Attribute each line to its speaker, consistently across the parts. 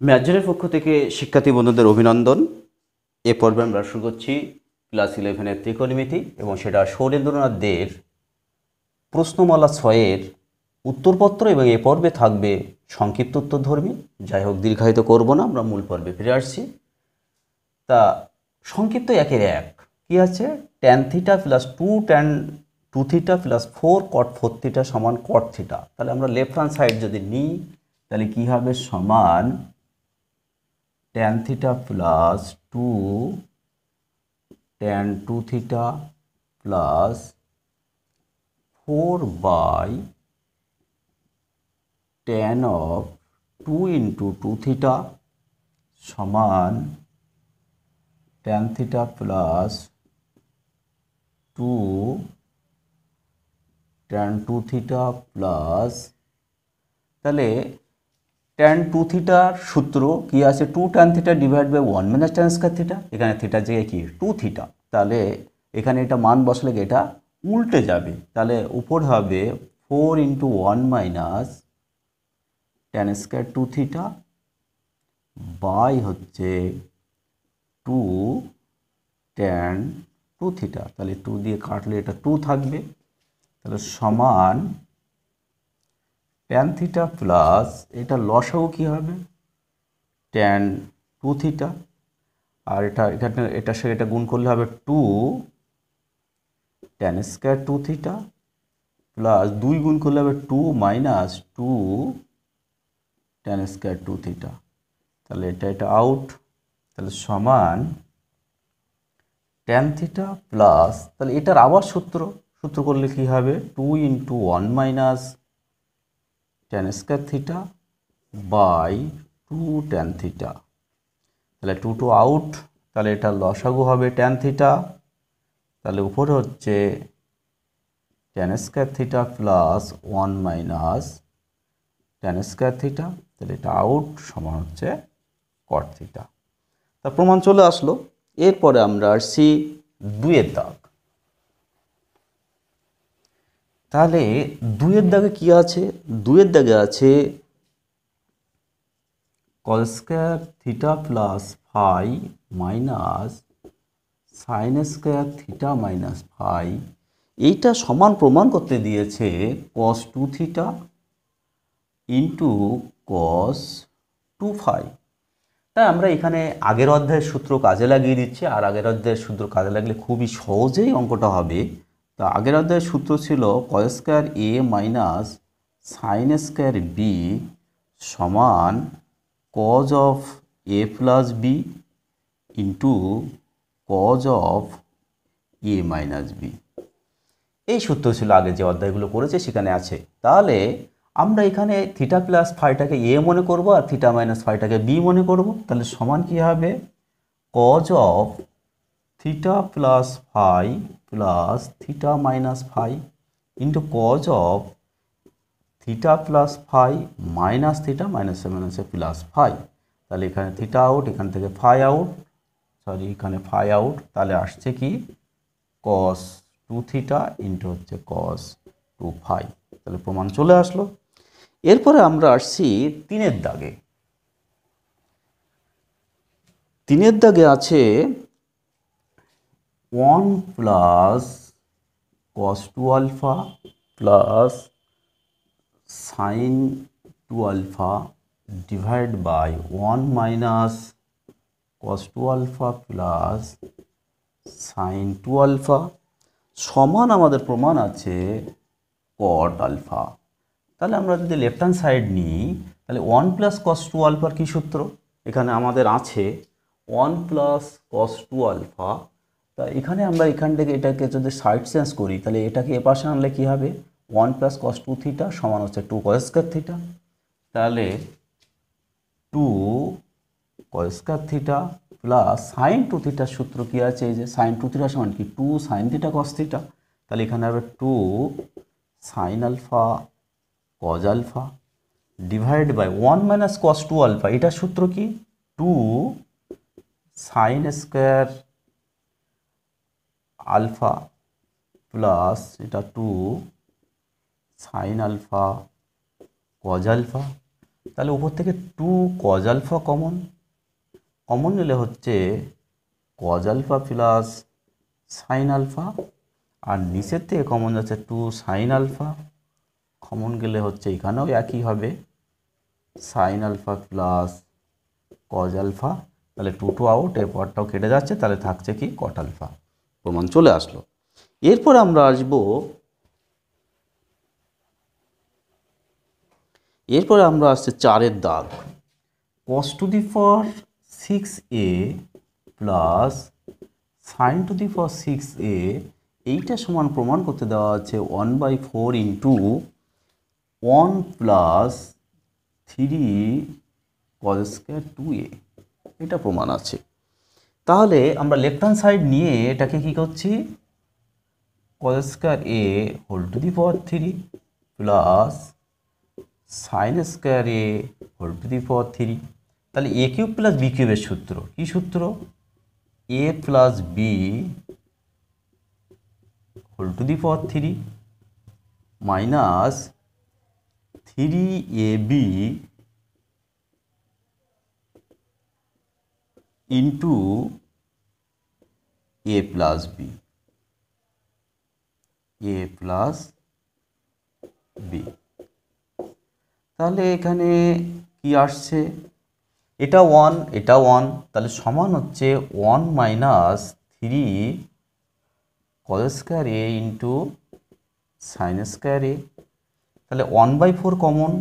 Speaker 1: ম্যাথজনের পক্ষ থেকে শিক্ষার্থী বন্ধুদের অভিনন্দন। এ পর্বে আমরা শুরু করছি ক্লাস 11-এর ত্রিকোণমিতি এবং সেটা শৈলেন্দ্রনাথ দের প্রশ্নমালা 6-এর উত্তরপত্র এবং এ পর্বে থাকবে সংক্ষিপ্ত উত্তরধর্মী। যাই হোক, দীর্ঘায়িত করব না, আমরা মূল পর্বে ফিরে আসছি। তা সংক্ষিপ্ত 1-এর 1 কি আছে? tan theta plus 2 theta plus 4 cot 4 theta সমান cot থিটা। তাহলে আমরা লেফট হ্যান্ড সাইড যদি নিই তাহলে কি হবে? সমান tan theta plus 2 tan 2 theta plus 4 by tan of 2 into 2 theta সমান tan theta plus 2 tan 2 theta plus তাহলে tan 2 থিটার সূত্র কি আছে? 2 tan theta divide by 1 minus tan square theta. এখানে থিটার জায়গায় কি 2 থিটা, তাহলে এখানে এটা মান বসলে এটা উল্টে যাবে। তাহলে উপর হবে 4 into 1 minus tan square 2 theta by হচ্ছে 2 tan 2 থিটা। তাহলে 2 দিয়ে কাটলে এটা 2 থাকবে। তাহলে সমান tan থিটা প্লাস এটা লসাগু কি হবে? tan 2 থিটা, আর এখানে এটার সাথে এটা গুণ করলে হবে 2 tan স্কয়ার 2 থিটা প্লাস 2 গুণ করলে হবে 2 মাইনাস 2 tan স্কয়ার 2 থিটা। তাহলে এটা আউট। তাহলে সমান tan থিটা প্লাস, তাহলে এটার আবার সূত্র করলে কি হবে? 2 into 1 minus tan square theta by 2 tan theta. তাহলে 2 আউট। তাহলে এটা লসাগু হবে tan থিটা। তাহলে উপরে হচ্ছে tan square theta plus 1 minus tan square theta. তাহলে এটা আউট, সমান হচ্ছে cot থিটা। তা প্রমাণ চলে আসলো। এরপরে আমরা আসছি 2-এর দাগ। তাহলে 2-এর দাগে কি আছে? 2-এর দাগে আছে cos square theta plus phi minus sine square theta minus phi. এইটা সমান প্রমাণ করতে দিয়েছে cos 2 theta into cos 2 phi. তাই আমরা এখানে আগের অধ্যায়ের সূত্র কাজে লাগিয়ে দিচ্ছি, আর আগের অধ্যায়ের সূত্র কাজে লাগলে খুবই সহজেই অঙ্কটা হবে। তা আগের অধ্যায়ের সূত্র ছিল cos square a minus sine square B সমান cos of a plus B into cos of a minus B. এই সূত্র ছিল আগে যে অধ্যায়গুলো করেছে সেখানে আছে। তাহলে আমরা এখানে থিটা প্লাস ফাইটাকে এ মনে করব আর থিটা মাইনাস ফাইটাকে বি মনে করব। তাহলে সমান কি হবে? cos of theta plus phi plus theta minus phi into cos of theta plus phi minus theta মাইনাসে মাইনাসে প্লাস ফাই। তাহলে এখানে থিটা আউট, এখান থেকে ফাই আউট, এখানে ফাই আউট। তাহলে আসছে কি cos 2 থিটা ইন্টু হচ্ছে cos 2 ফাই। তাহলে প্রমাণ চলে আসলো। এরপরে আমরা আসছি 3-এর দাগে। 3-এর দাগে আছে 1 plus cos 2 alpha plus sine 2 alpha divide by 1 minus cos 2 alpha plus sine 2 alpha সমান আমাদের প্রমাণ আছে cot আলফা। তাহলে আমরা যদি লেফট হ্যান্ড সাইড নিই তাহলে 1 প্লাস cos 2 আলফার কী সূত্র? এখানে আমাদের আছে 1 প্লাস cos 2 আলফা। তা এখানে আমরা এখান থেকে এটাকে যদি সাইড চেঞ্জ করি তাহলে এটাকে এপাশে আনলে কী হবে? 1 প্লাস cos 2 থিটা সমান হচ্ছে 2 cos স্কয়ার থিটা। তাহলে 2 cos square theta plus sine 2 থিটার সূত্র কি আছে? এই যে সাইন 2 থিটা সমান কি 2 সাইন থিটা cos থিটা। তাহলে এখানে হবে 2 sine alpha cos alpha divide by 1 minus cos 2 alpha. এটার সূত্র কি? 2 সাইন স্কয়ার আলফা প্লাস এটা 2 সাইন আলফা cos আলফা তাহলে উপর থেকে 2 cos আলফা কমন নিলে হচ্ছে cos alpha plus sine alpha, আর নিচের থেকে কমন যাচ্ছে 2 সাইন আলফা, কমন গেলে হচ্ছে এখানেও একই হবে sine alpha plus cos alpha. তাহলে 2 আউট, এর পরটাও কেটে যাচ্ছে, তাহলে থাকছে কি cot আলফা। প্রমাণ চলে আসলো। এরপর আমরা আসবো আসছে 4-এর দাগ। cos two the power 6a plus sign two the power 6a, এইটা সমান প্রমাণ করতে দেওয়া আছে 1/4 into 1 plus 3 cos square 2a, এটা প্রমাণ আছে। তাহলে আমরা লেফট হ্যান্ড সাইড নিয়ে এটাকে কি করছি, cos square a whole to the power 3 plus sine square a whole to the power 3। তাহলে a কিউব প্লাস b কিউবের সূত্র কি সূত্র, a plus b whole to the power 3 minus 3ab into a plus b, a plus b। তাহলে এখানে কি আসছে, এটা 1 এটা 1, তাহলে সমান হচ্ছে 1 minus 3 cos square a into sine square a। তাহলে 1/4 কমন,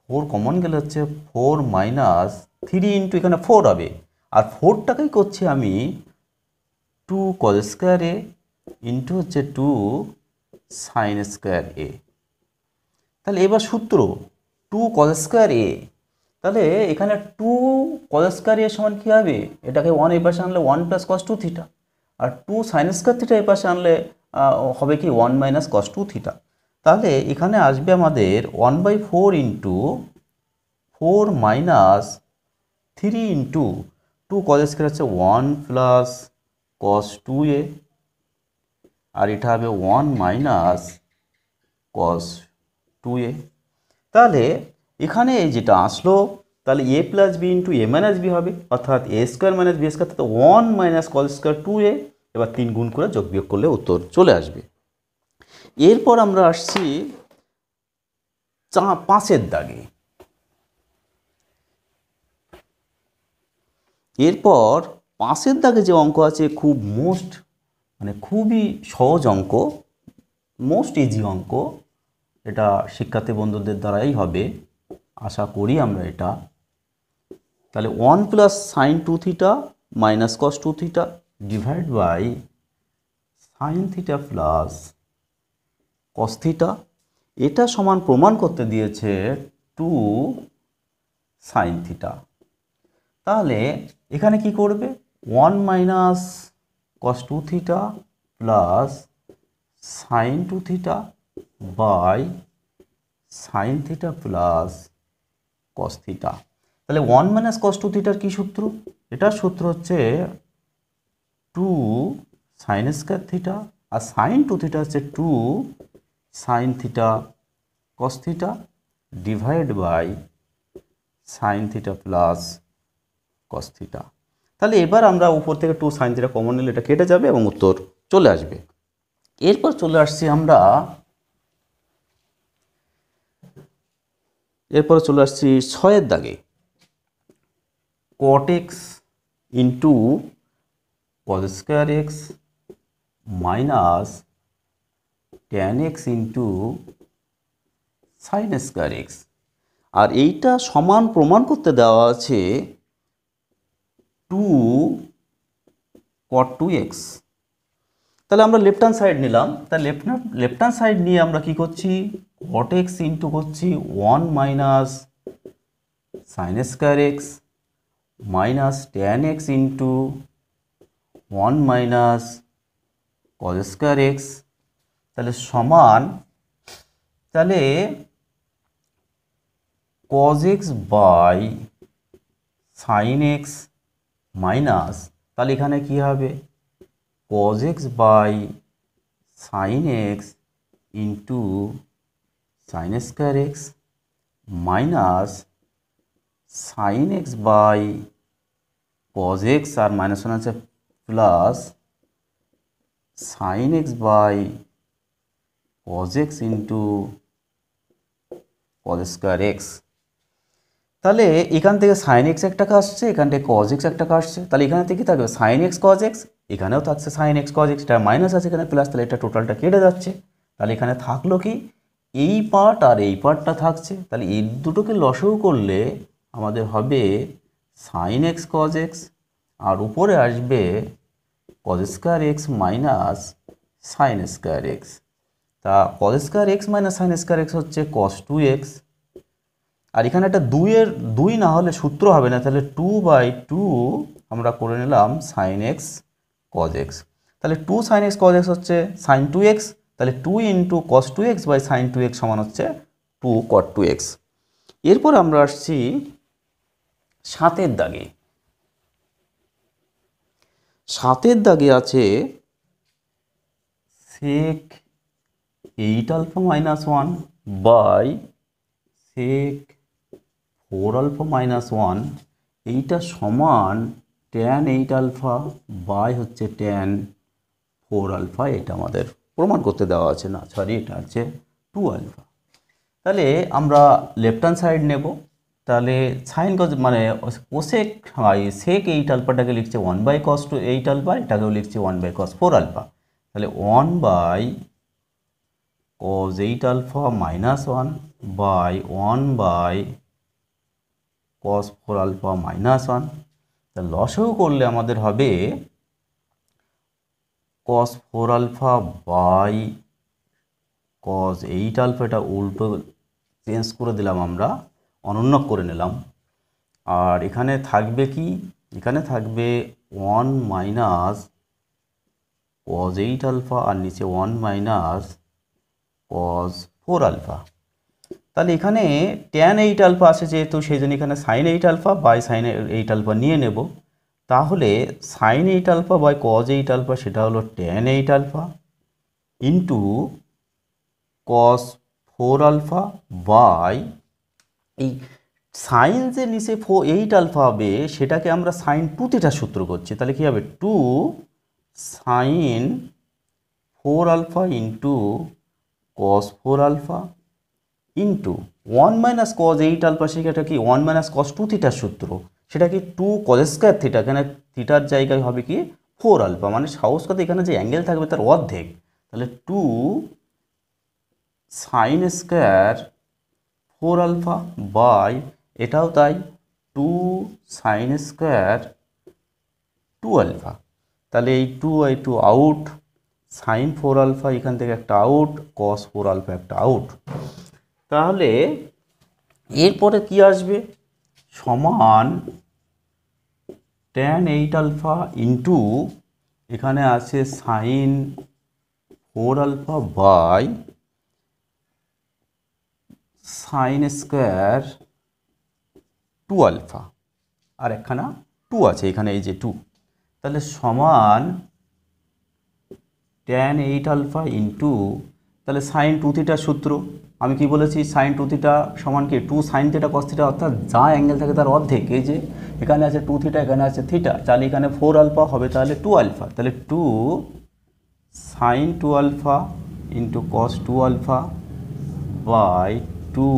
Speaker 1: 4 কমন গেলে হচ্ছে 4 মাইনাস 3 ইন্টু এখানে 4 হবে, আর 4টাকেই করছি আমি 2 cos স্কয়ার a ইন্টু হচ্ছে 2 সাইন স্কয়ার a। তাহলে এবার সূত্র 2 cos স্কয়ার a, তাহলে এখানে 2 cos স্কয়ার a সমান কী হবে, এটাকে 1 এই পাশে আনলে 1 প্লাস cos 2 থিটা, আর 2 সাইন স্কয়ার থিটা এই পাশে আনলে হবে কি 1 মাইনাস cos 2 থিটা। তাহলে এখানে আসবে আমাদের 1/4 into 4 minus 3 into 2 cos square হচ্ছে 1 প্লাস cos 2a, আর এটা হবে 1 মাইনাস cos 2a। তাহলে এখানে যেটা আসলো, তাহলে a plus B into A minus B হবে, অর্থাৎ A square minus B square, তাতে 1 মাইনাস cos স্কোয়ার 2a। এবার 3 গুণ করে যোগ বিয়োগ করলে উত্তর চলে আসবে। এরপর আমরা আসছি 5-এর দাগে। এরপর 5-এর দাগে যে অঙ্ক আছে খুব খুবই সহজ অঙ্ক, মোস্ট ইজি অঙ্ক, এটা শিক্ষার্থী বন্ধুদের দ্বারাই হবে, আশা করি আমরা এটা। তাহলে 1 plus sine 2 theta minus cos 2 theta divide by sine theta plus cos theta, এটা সমান প্রমাণ করতে দিয়েছে 2 সাইন থিটা। তাহলে এখানে কি করবে, 1 minus cos 2 theta plus sine 2 theta by sine theta plus cos theta. তাহলে 1 মাইনাস cos 2 থিটার কি সূত্র, এটার সূত্র হচ্ছে 2 সাইন স্কয়ার থিটা, আর সাইন 2 থিটা হচ্ছে 2 sine theta cos theta divide by sine theta plus cos theta. তাহলে এবার আমরা উপর থেকে 2 সাইন থিটা কমন নিলে এটা কেটে যাবে এবং উত্তর চলে আসবে। এরপর চলে আসছি আমরা, এরপরে চলে আসছি 6-এর দাগে। cot x into cos square x minus tan x into sine square x, আর এইটা সমান প্রমাণ করতে দেওয়া আছে 2 cot 2x। তাহলে আমরা লেফট হ্যান্ড সাইড নিলাম, তাহলে লেফট হ্যান্ড সাইড নিয়ে আমরা কি করছি, cot x ইন্টু করছি 1 minus sine square x minus tan x into 1 minus cos square x, তাহলে সমান, তাহলে cos x by sine x minus, তাহলে এখানে কি হবে cos x by sine x into sine square x minus sine x by cos x, আর minus one আছে plus sine x by cos x into cos square x. তাহলে এখান থেকে sine x একটা আসছে, এখান থেকে কজ এক্স একটা আসছে, তাহলে এখানে থেকে কি থাকবে সাইন এক্স কজ এক্স, এখানেও থাকছে সাইন এক্স কজ এক্স, এটা মাইনাস আছে এখানে প্লাস, তাহলে এটা টোটালটা কেটে যাচ্ছে। তাহলে এখানে থাকলো কি এই পার্ট আর এই পার্টটা থাকছে, তাহলে এই দুটোকে লসাগু করলে আমাদের হবে সাইন এক্স কজ এক্স, আর উপরে আসবে cos square x minus sine square x. তা cos square x minus sine square x হচ্ছে কস টু এক্স, আর এখানে একটা দুই না হলে সূত্র হবে না, তাহলে 2/2 আমরা করে নিলাম সাইন এক্স কজ এক্স। তাহলে 2 সাইন এক্স কজ এক্স হচ্ছে সাইন 2x, তাহলে 2 into cos 2x by sine 2x সমান হচ্ছে 2 কট 2x। এরপর আমরা আসছি 7-এর দাগে। 7-এর দাগে আছে sec 8 alpha minus 1 by sec 4 alpha minus 1, এইটা সমান ট্যান 8 আলফা বাই হচ্ছে ট্যান 4 আলফা। এটা আমাদের প্রমাণ করতে দেওয়া আছে, না সরি এটা হচ্ছে 2 আলফা। তাহলে আমরা লেফট হ্যান্ড সাইড নেব, তাহলে সাইন কজ মানে কোসেক সেক 8 আলফাটাকে লিখছে 1 বাই কস 8 আলফা, এটাকেও লিখছে 1 বাই কস 4 আলফা, তাহলে 1 by cos 8 alpha minus 1 by 1 by cos 4 alpha minus 1। তা লসাগু করলে আমাদের হবে cos 4 alpha by cos 8 alpha, এটা উল্টো চেঞ্জ করে দিলাম, আমরা অনন্য করে নিলাম। আর এখানে থাকবে কি, এখানে থাকবে 1 মাইনাস কস 8 আলফা, আর নিচে 1 মাইনাস কস 4 আলফা। তাহলে এখানে ট্যান 8 আলফা আছে যেহেতু, সেই জন্য এখানে sine 8 alpha by sine 8 alpha নিয়ে নেব। তাহলে sine 8 alpha by cos 8 alpha সেটা হলো tan 8 alpha into cos 4 alpha by এই সাইন যে নিচে 8 আলফা হবে সেটাকে আমরা সাইন 2 থিটা সূত্র করছি, তাহলে কী হবে 2 sine 4 alpha into cos 4 alpha into 1 minus cos 8 alpha, সেটা কি 1 মাইনাস কস 2 থিটার সূত্র, সেটা কি 2 কজ স্কোয়ার থিটা, এখানে থিটার জায়গায় হবে কি 4 আলফা, মানে সহজ কথা এখানে যে অ্যাঙ্গেল থাকবে তার অর্ধেক, তাহলে 2 সাইন স্কোয়ার 4 আলফা বাই এটাও তাই 2 সাইন স্কোয়ার 2 আলফা। তাহলে এই 2/2 আউট, সাইন 4 আলফা এখান থেকে একটা আউট, কস 4 আলফা একটা আউট। তাহলে এরপরে কি আসবে সমান ট্যান 8 আলফা ইন্টু এখানে আছে sine 4 alpha by sine square 2 alpha, আর একখানা 2 আছে এখানে, এই যে 2, তাহলে সমান ট্যান 8 আলফা ইন্টু তাহলে সাইন 2 থিটার সূত্র আমি কি বলেছি, সাইন 2 থিটা সমান কি 2 সাইন থিটা কস থিটা, অর্থাৎ যা অ্যাঙ্গেল থাকে তার অর্ধেক, এই যে এখানে আছে 2 থিটা এখানে আছে থিটা, তাহলে এখানে 4 আলফা হবে তাহলে 2 আলফা, তাহলে 2 sine 2 alpha into cos 2 alpha by 2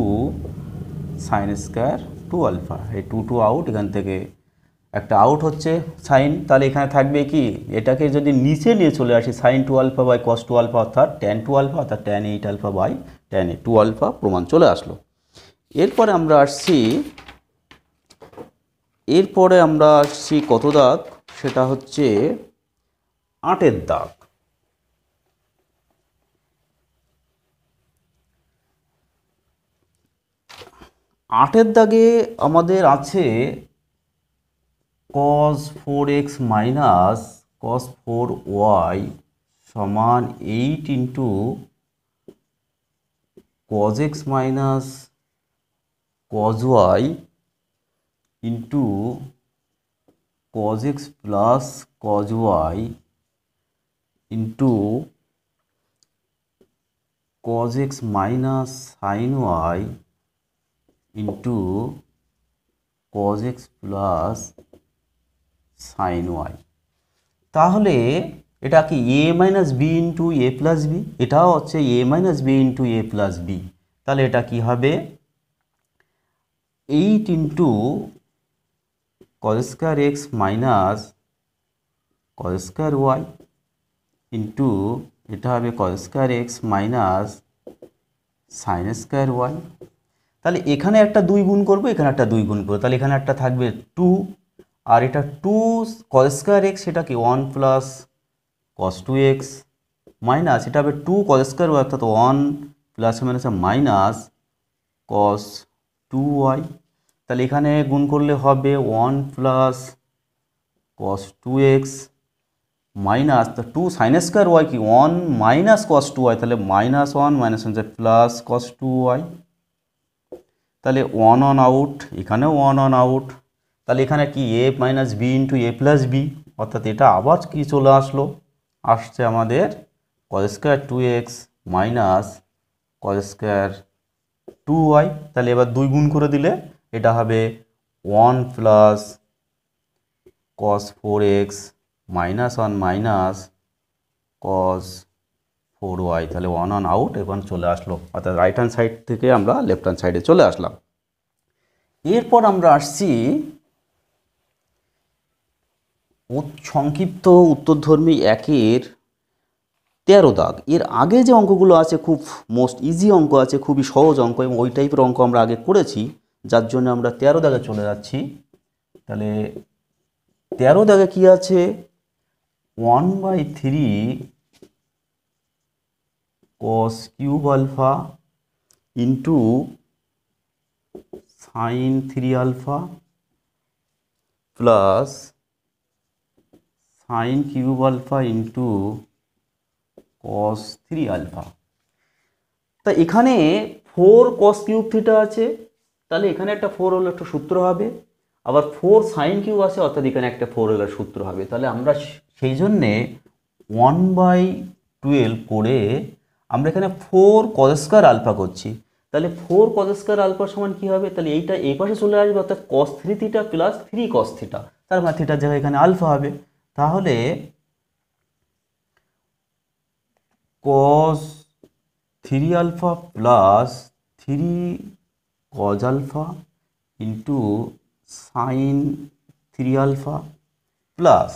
Speaker 1: sine square 2 alpha, এই 2 আউট, এখান থেকে একটা আউট হচ্ছে সাইন, তাহলে এখানে থাকবে কি এটাকে যদি নিচে নিয়ে চলে আসি sine 2 alpha by cos 2 alpha অর্থাৎ ট্যান 2 আলফা অর্থাৎ tan 8 alpha by tan 2 alpha প্রমাণ চলে আসলো। এরপরে আমরা আসছি কত দাগ, সেটা হচ্ছে 8-এর দাগ। 8-এর দাগে আমাদের আছে cos 4x minus cos 4y সমান 8 into cos x minus cos y into cos x plus cos y into cos x minus sin y into cos x plus sine Y. তাহলে এটা কি A minus B into A plus B, এটাও হচ্ছে A minus B into A plus B. তাহলে এটা কি হবে 8 into cos square x minus cos square Y into এটা হবে cos square x minus sine square Y. তাহলে এখানে একটা 2 গুণ করব, এখানে একটা 2 গুণ করব, তাহলে এখানে একটা থাকবে 2, আর এটা 2 cos স্কয়ার এক্স সেটা কি 1 প্লাস cos 2x মাইনাস এটা হবে 2 cos স্কয়ার ওয়াই অর্থাৎ 1 plus minus minus cos 2y। তাহলে এখানে গুণ করলে হবে 1 plus cos 2x minus 2 sin square y কি 1 মাইনাস cos 2y, তাহলে minus 1 minus plus cos 2y। তাহলে 1 অন আউট, এখানেও 1 অন আউট। তাহলে এখানে কি a minus B into A plus B, অর্থাৎ এটা আবার কি চলে আসছে আমাদের cos square 2x minus cos square 2y। তাহলে এবার 2 গুণ করে দিলে এটা হবে 1 plus cos 4x minus 1 minus cos 4y। তাহলে 1 অন আউট এখন চলে আসলো, অর্থাৎ রাইট হ্যান্ড সাইড থেকে আমরা লেফট হ্যান্ড সাইডে চলে আসলাম। এরপর আমরা আসছি সংক্ষিপ্ত উত্তরধর্মী 1-এর 13 দাগ। এর আগে যে অঙ্কগুলো আছে খুব মোস্ট ইজি অঙ্ক আছে, খুবই সহজ অঙ্ক, এবং ওই টাইপের অঙ্ক আমরা আগে করেছি, যার জন্য আমরা 13 দাগে চলে যাচ্ছি। তাহলে 13 দাগে কি আছে 1/3 cos cube alpha into sine 3 alpha plus sine cube alpha into cos 3 alpha. তা এখানে 4 cos কিউব থিটা আছে, তাহলে এখানে একটা 4 হলে একটা সূত্র হবে, আবার 4 সাইন কিউব আছে, অর্থাৎ এখানে একটা 4 হলে সূত্র হবে। তাহলে আমরা সেই জন্যে 1/12 করে আমরা এখানে 4 cos স্কয়ার আলফা করছি। তাহলে 4 cos স্কয়ার আলফা সমান কি হবে, তাহলে এইটা এই পাশে চলে আসবে, অর্থাৎ cos 3 theta plus 3 cos theta, তার মানে থিটার জায়গায় এখানে আলফা হবে। তাহলে cos 3 alpha plus 3 cos alpha into sine 3 alpha plus,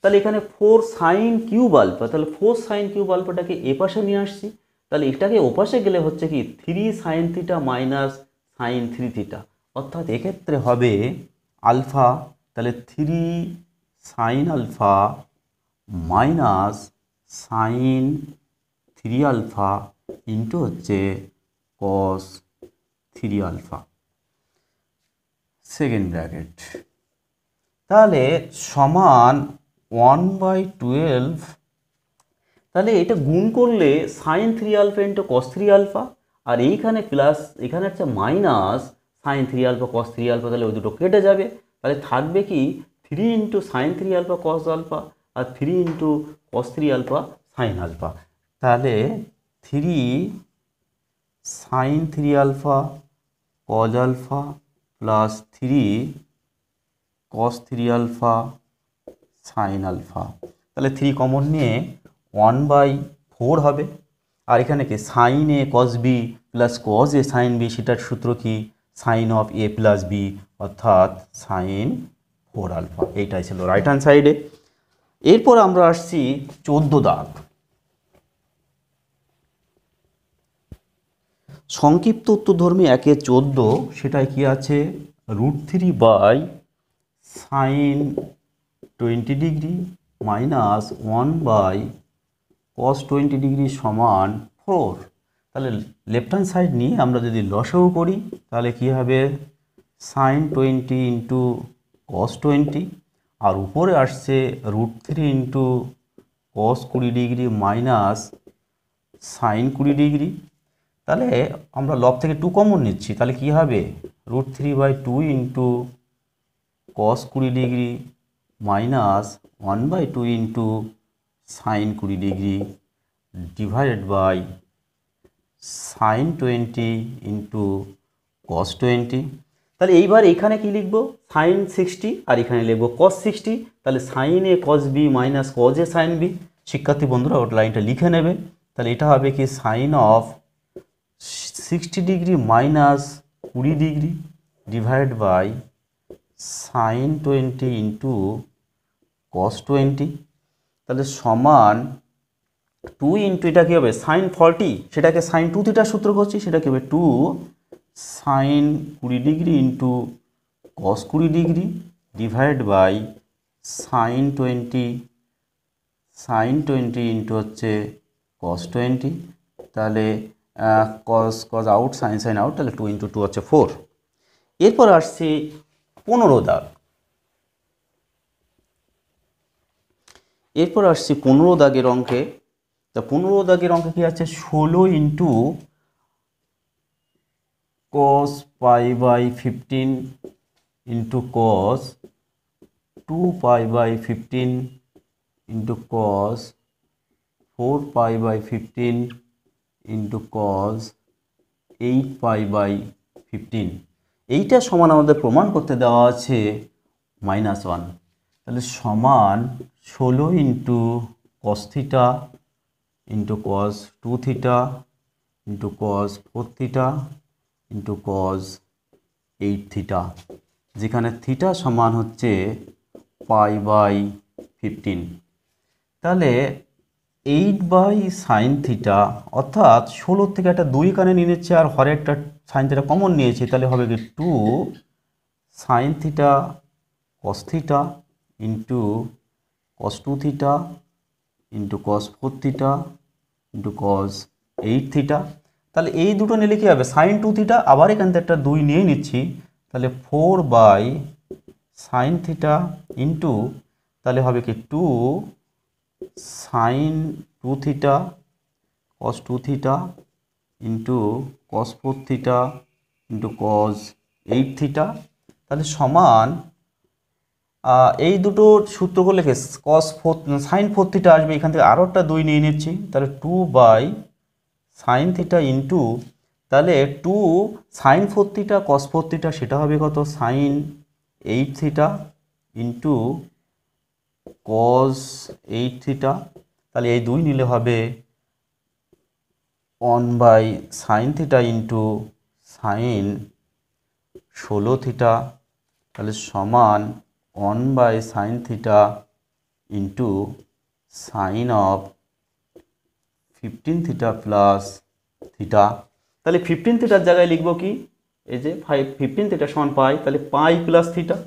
Speaker 1: তাহলে এখানে 4 সাইন কিউব আলফা, তাহলে 4 সাইন কিউব আলফাটাকে এ পাশে নিয়ে আসছি, তাহলে এটাকে ওপাশে গেলে হচ্ছে কি 3 sine theta minus sine 3 theta, অর্থাৎ এক্ষেত্রে হবে আলফা, তাহলে 3 sine alpha minus sine 3 alpha into হচ্ছে cos 3 আলফা সেকেন্ড ব্র্যাকেট। তাহলে সমান 1/12, তাহলে এটা গুণ করলে sine 3 alpha into cos 3 alpha, আর এইখানে প্লাস এখানে হচ্ছে minus sine 3 alpha cos 3 alpha, তাহলে ওই দুটো কেটে যাবে। তাহলে থাকবে কি 3 into sine 3 alpha cos alpha আর 3 into cos 3 alpha sine alpha. তাহলে 3 sine 3 alpha cos alpha plus 3 cos 3 alpha sine alpha. তাহলে 3 কমন নিয়ে 1/4 হবে, আর এখানে কি sine A cos B plus cos A sine B, সেটার সূত্র কি sine of A plus B, অর্থাৎ সাইন 4 আলফা। এইটাই ছিল রাইট হ্যান্ড সাইডে। এরপর আমরা আসছি 14 দাগ। সংক্ষিপ্ত উত্তরধর্মী 1-এর 14, সেটাই কি আছে √3/sin 20 degree minus 1/cos 20 degree সমান 4। তাহলে লেফট হ্যান্ড সাইড নিয়ে আমরা যদি লসাগু করি তাহলে কি হবে sin 20 ইন্টু cos 20, আর উপরে আসছে √3 into cos 20 degree minus sin 20 degree. তাহলে আমরা লব থেকে 2 কমন নিচ্ছি, তাহলে কি হবে √3/2 into cos 20 degree minus 1/2 into sine 20 degree divided by sine 20 into cos 20। তাহলে এইবার এখানে কি লিখবো, sin 60 আর এখানে লিখবো cos 60। তাহলে sin a cos b minus cos a sin b। শিক্ষার্থী বন্ধুরা ওটা লাইনটা লিখে নেবে। তাহলে এটা হবে কি sin of 60 degree minus 20 degree divide by sin 20 into cos 20। তাহলে সমান 2 ইন্টু এটা কী হবে sin 40, সেটাকে sin 2 থিটার সূত্র করছি, সেটা কী হবে 2 sin 20 degree into cos 20 degree divide by sin 20 into হচ্ছে cos 20। তাহলে cos আউট sin আউট, তাহলে 2 ইন্টু 2 হচ্ছে 4। এরপর আসছে 15 দাগ। এরপর আসছে 15 দাগের অঙ্কে। তা 15 দাগের অঙ্কে কি আছে 16 into cos pi by 15 into cos 2 pi by 15 into cos 4 pi by 15 into cos 8 pi by 15। এইটা সমান আমাদের প্রমাণ করতে দেওয়া আছে -1। তাহলে সমান 16 into cos theta into cos 2 theta into cos 4 theta into cos 8 theta, যেখানে থিটা সমান হচ্ছে পাই বাই 15। তাহলে 8 বাই সাইন থিটা, অর্থাৎ 16 থেকে একটা 2 এখানে নিয়ে নিচ্ছে আর হরে একটা সাইন থিটা কমন নিয়েছি, তাহলে হবে কি 2 sine theta cos theta into cos 2 theta into cos 4 theta into cos 8 theta. তাহলে এই দুটো নিলে কী হবে সাইন 2 থিটা, আবার এখান থেকে একটা 2 নিয়ে নিচ্ছি, তাহলে 4 বাই সাইন থিটা ইন্টু তাহলে হবে কি 2 sine 2 theta cos 2 theta into cos 4 theta into cos 8 theta. তাহলে সমান এই দুটো সূত্র করলে cos 4 সাইন 4 থিটা আসবে, এখান থেকে আরও একটা 2 নিয়ে নিচ্ছি, তাহলে 2 বাই সাইন থিটা ইন্টু তাহলে 2 সাইন 4 থিটা cos 4 থিটা, সেটা হবে কত sine 8 theta into cos 8 theta. তাহলে এই 2 নিলে হবে 1 by sine theta into sine 16 theta. তাহলে সমান 1 by sine theta into sine of 15 theta plus theta. তাহলে 15 থিটার জায়গায় লিখব কি এই যে 15 থিটা সমান পাই, তাহলে পাই প্লাস থিটা,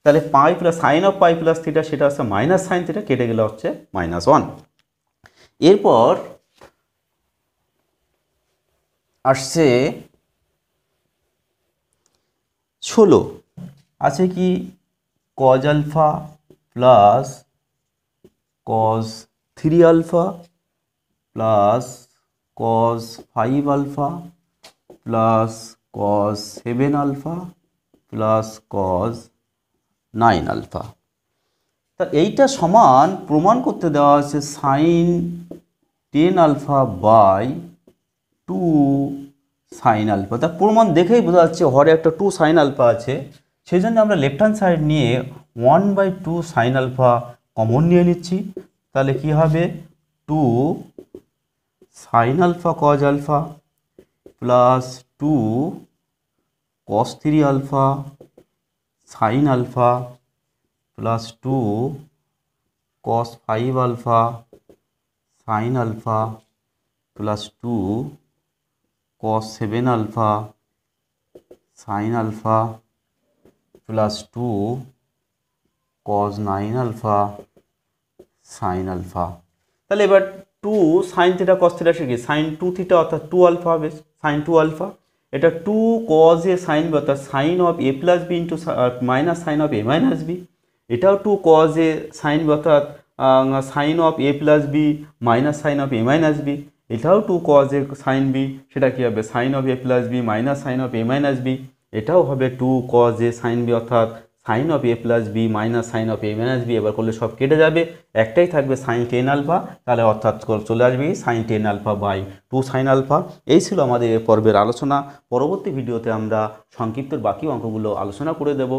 Speaker 1: তাহলে পাই plus sign of pi plus theta, সেটা হচ্ছে মাইনাস সাইন থিটা, কেটে গেলে হচ্ছে -1। এরপর আসছে 16, আছে কি cos alpha plus cos 3 alpha plus cos 5 alpha plus cos 7 alpha plus cos 9 alpha. তা এইটা সমান প্রমাণ করতে দেওয়া আছে sine 10 alpha by 2 sine alpha. তা প্রমাণ দেখেই বোঝা যাচ্ছে হরে একটা 2 সাইন আলফা আছে, সেই জন্য আমরা লেফট হ্যান্ড সাইড নিয়ে 1 বাই 2 সাইন আলফা কমন নিয়ে নিচ্ছি। তাহলে কি হবে 2 sine alpha cos alpha plus 2 cos 3 alpha sine alpha plus 2 cos 5 alpha sine alpha plus 2 cos 7 alpha sine alpha plus 2 cos 9 alpha sine alpha. তাহলে এবার 2 sine theta cos theta শিখি, sine 2 theta অর্থাৎ 2 alpha হবে sign 2 alpha, এটা 2 cos a sine B অর্থাৎ sine of a plus B into minus sine of a minus B, এটাও 2 cos a sine B অর্থাৎ sine of a plus B minus sine of a minus B, এটাও 2 cos a sine B, সেটা কী হবে sine of a plus B minus sine of a minus B, এটাও হবে 2 cos a sine B অর্থাৎ sine of A plus B minus sine of A minus B, এবার করলে সব কেটে যাবে, একটাই থাকবে সাইন 10 আলফা, তাহলে অর্থাৎ চলে আসবে sine 10 alpha by 2 sine alpha. এই ছিল আমাদের এ পর্বের আলোচনা। পরবর্তী ভিডিওতে আমরা সংক্ষিপ্ত বাকি অঙ্কগুলো আলোচনা করে দেব।